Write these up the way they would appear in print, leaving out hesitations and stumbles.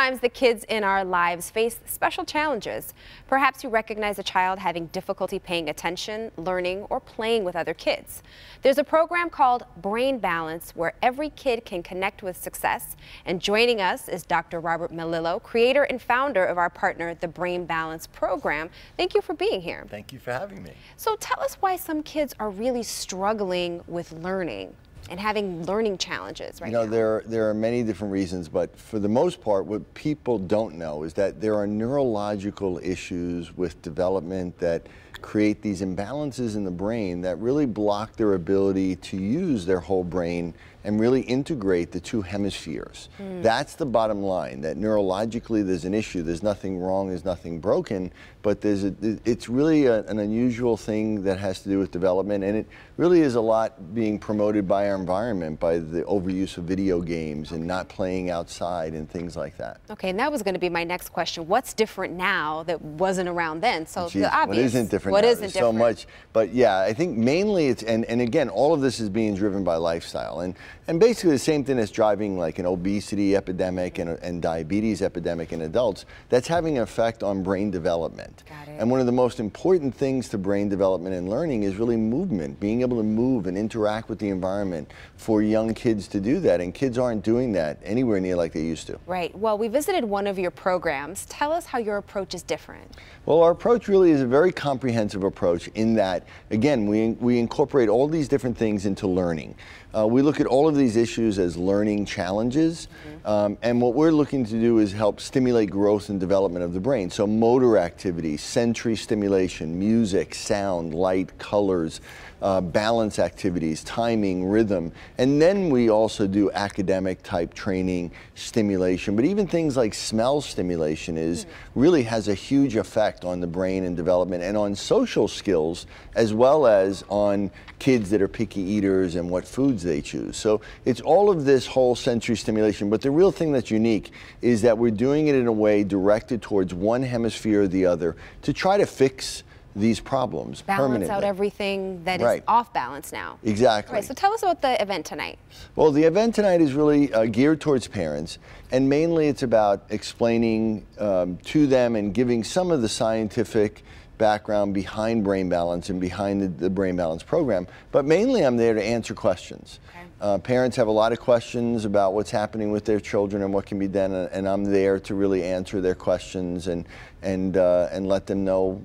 Sometimes the kids in our lives face special challenges. Perhaps you recognize a child having difficulty paying attention, learning, or playing with other kids. There's a program called Brain Balance where every kid can connect with success. And joining us is Dr. Robert Melillo, creator and founder of our partner, the Brain Balance program. Thank you for being here. Thank you for having me. So tell us why some kids are really struggling with learning and having learning challenges right now. There are many different reasons, but for the most part, what people don't know is that there are neurological issues with development that create these imbalances in the brain that really block their ability to use their whole brain and really integrate the two hemispheres. That's the bottom line, that neurologically there's an issue. There's nothing wrong, there's nothing broken, but it's really an unusual thing that has to do with development, and it really is a lot being promoted by our environment, by the overuse of video games and not playing outside and things like that. Okay, and that was going to be my next question. What's different now that wasn't around then? So the obvious. What isn't different What now? isn't There's different? so much, but yeah, I think mainly it's, and again, all of this is being driven by lifestyle, and basically the same thing that's driving like an obesity epidemic and diabetes epidemic in adults, that's having an effect on brain development. Got it. And one of the most important things to brain development and learning is really movement, being able to move and interact with the environment for young kids to do that, and kids aren't doing that anywhere near like they used to. Right. Well, we visited one of your programs. Tell us how your approach is different. Well, our approach really is a very comprehensive approach in that, again, we incorporate all these different things into learning. We look at all of these issues as learning challenges, and what we're looking to do is help stimulate growth and development of the brain. So motor activity, sensory stimulation, music, sound, light, colors, balance activities, timing, rhythm, and then we also do academic type training stimulation. But even things like smell stimulation really has a huge effect on the brain and development and on social skills, as well as on kids that are picky eaters and what foods they choose. So it's all of this whole sensory stimulation, but the real thing that's unique is that we're doing it in a way directed towards one hemisphere or the other to try to fix these problems permanently. Balance out everything that is off balance now. Exactly. Right, so tell us about the event tonight. Well, the event tonight is really geared towards parents, and mainly it's about explaining to them and giving some of the scientific background behind Brain Balance and behind the Brain Balance program, but mainly I'm there to answer questions. Okay. Parents have a lot of questions about what's happening with their children and what can be done, and I'm there to really answer their questions and let them know,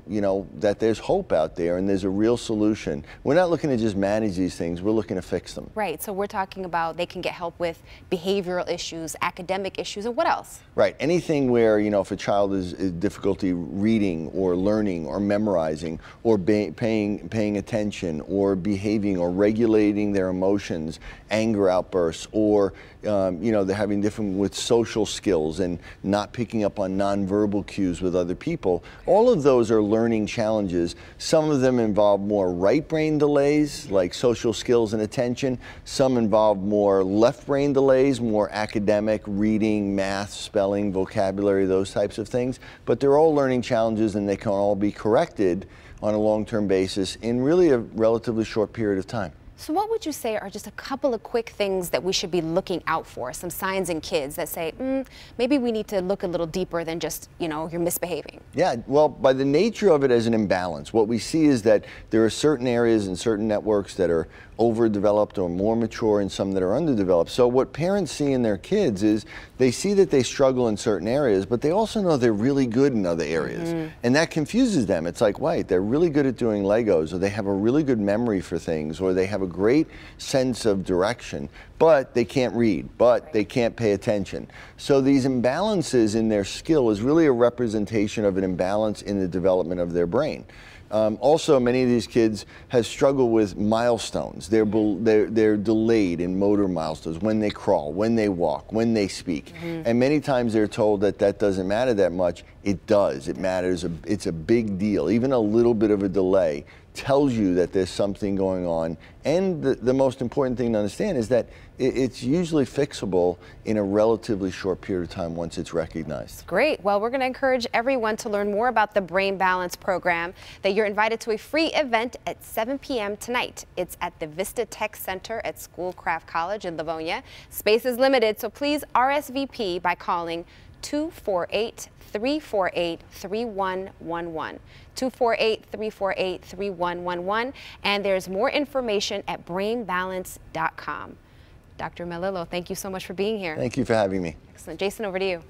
that there's hope out there and there's a real solution. We're not looking to just manage these things, we're looking to fix them. Right, so we're talking about they can get help with behavioral issues, academic issues, and what else? Right, anything where, if a child is difficulty reading or learning or memorizing or paying attention or behaving or regulating their emotions, anger outbursts, or they're having different with social skills and not picking up on nonverbal cues with other people. All of those are learning challenges. Some of them involve more right brain delays like social skills and attention. Some involve more left brain delays, more academic, reading, math, spelling, vocabulary, those types of things. But they're all learning challenges, and they can all be corrected on a long-term basis in really a relatively short period of time. So what would you say are just a couple of quick things that we should be looking out for, some signs in kids that say, maybe we need to look a little deeper than just, you're misbehaving? Yeah, well, by the nature of it as an imbalance, what we see is that there are certain areas and certain networks that are overdeveloped or more mature and some that are underdeveloped. So what parents see in their kids is they see that they struggle in certain areas, but they also know they're really good in other areas. And that confuses them. It's like, wait, they're really good at doing Legos, or they have a really good memory for things, or they have a great sense of direction, but they can't read, but they can't pay attention. So these imbalances in their skill is really a representation of an imbalance in the development of their brain. Also, many of these kids have struggled with milestones. They're delayed in motor milestones, when they crawl, when they walk, when they speak. And many times they're told that that doesn't matter that much. It does. It matters. It's a big deal. Even a little bit of a delay tells you that there's something going on. And the most important thing to understand is that it's usually fixable in a relatively short period of time once it's recognized. Great. Well, we're going to encourage everyone to learn more about the Brain Balance program, that you're invited to a free event at 7 p.m. tonight. It's at the Vista Tech Center at Schoolcraft College in Livonia. Space is limited, so please RSVP by calling 248-348-3111. 248-348-3111. And there's more information at brainbalance.com. Dr. Melillo, thank you so much for being here. Thank you for having me. Excellent. Jason, over to you.